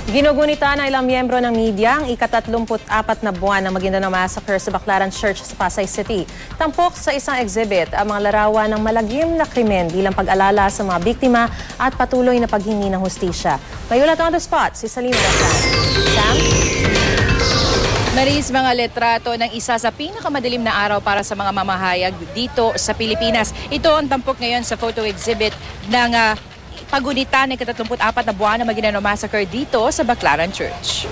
Ginugunita ng ilang miyembro ng media ang ika-34 na buwan ng Maguindanao Massacre sa Baclaran Church sa Pasay City. Tampok sa isang exhibit ang mga larawan ng malagim na krimen bilang pag-alala sa mga biktima at patuloy na paghingi ng hustisya. May ulat on the spot si Salima Rafran. Sam? Maris, mga litrato ng isa sa pinakamadilim na araw para sa mga mamahayag dito sa Pilipinas. Ito ang tampok ngayon sa photo exhibit ng pagunita ng ika-34 na buwan ng Maguindanao Massacre dito sa Baclaran Church.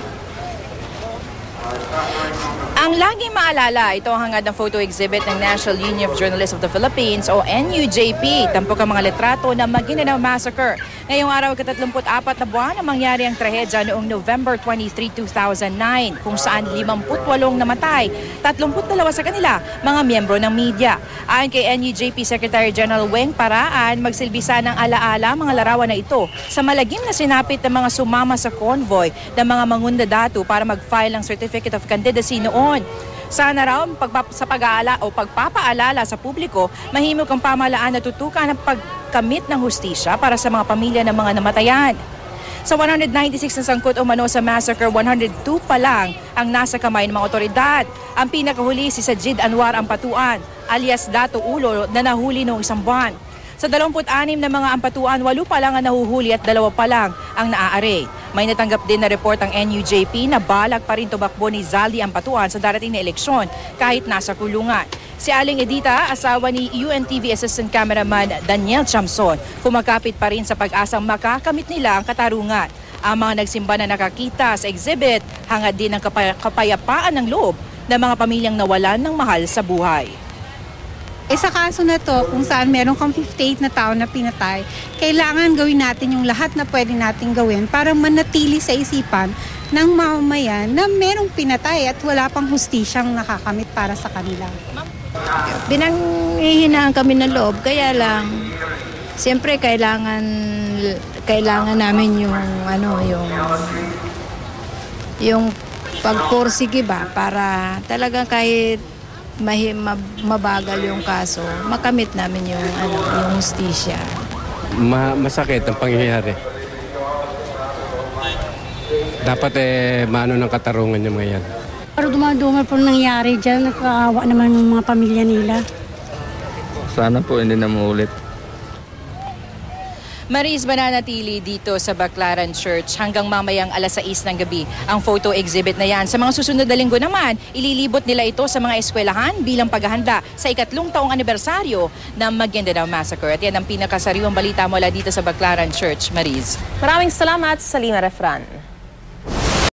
Ang laging maalala, ito ang hangad ng photo exhibit ng National Union of Journalists of the Philippines o NUJP. Tampok ang mga litrato ng Maguindanao Massacre. Ngayong araw, ika-34 na buwan na mangyari ang trahedya noong November 23, 2009 kung saan 58 namatay, 32 sa kanila mga miyembro ng media. Ayon kay NUJP Secretary General Weng Paraan, magsilbisa ng alaala mga larawan na ito sa malagim na sinapit ng mga sumama sa convoy ng mga mangundadato para mag-file ng Certificate of Candidacy noon. Sana raw sa pagpapaalala sa publiko, mahimok ang pamahalaan na tutukan ang pagkamit ng hustisya para sa mga pamilya ng mga namatayan. Sa 196 na sangkot umano sa massacre, 102 pa lang ang nasa kamay ng mga otoridad. Ang pinakahuli si Sajid Anwar Ampatuan, alias Dato Ulo, na nahuli noong isang buwan. Sa 26 na mga ampatuan, 8 pa lang ang nahuhuli at 2 pa lang ang naa-array. May natanggap din na report ang NUJP na balak pa rin tumakbo ni Zaldi Ampatuan sa darating na eleksyon kahit nasa kulungan. Si Aling Edita, asawa ni UNTV Assistant Cameraman Daniel Chamson, kumakapit pa rin sa pag-asang makakamit nila ang katarungan. Ang mga nagsimba na nakakita sa exhibit, hangad din ang kapayapaan ng loob ng mga pamilyang nawalan ng mahal sa buhay. Sa kaso na to, kung saan meron kang 58 na tao na pinatay, kailangan gawin natin yung lahat na pwede nating gawin para manatili sa isipan ng mamamayan na merong pinatay at wala pang hustisyang nakakamit para sa kanila. Binanghihinaan kami ng loob, kaya lang, siyempre kailangan namin yung pagporsige ba para talagang kahit mabagal yung kaso, makamit namin yung hustisya. Masakit ang pangyayari. Dapat maano ng katarungan yung mga yan. Pero dumadumar po nangyari dyan, nakakaawa naman ng mga pamilya nila. Sana po hindi na maulit. Maris, mananatili dito sa Baclaran Church hanggang mamayang alas 6 ng gabi ang photo exhibit na yan. Sa mga susunod na linggo naman, ililibot nila ito sa mga eskwelahan bilang paghahanda sa ika-3 taong anibersaryo ng Maguindanao Massacre. At yan ang pinakasariwang balita mula dito sa Baclaran Church, Maris. Maraming salamat, Salima Rafran.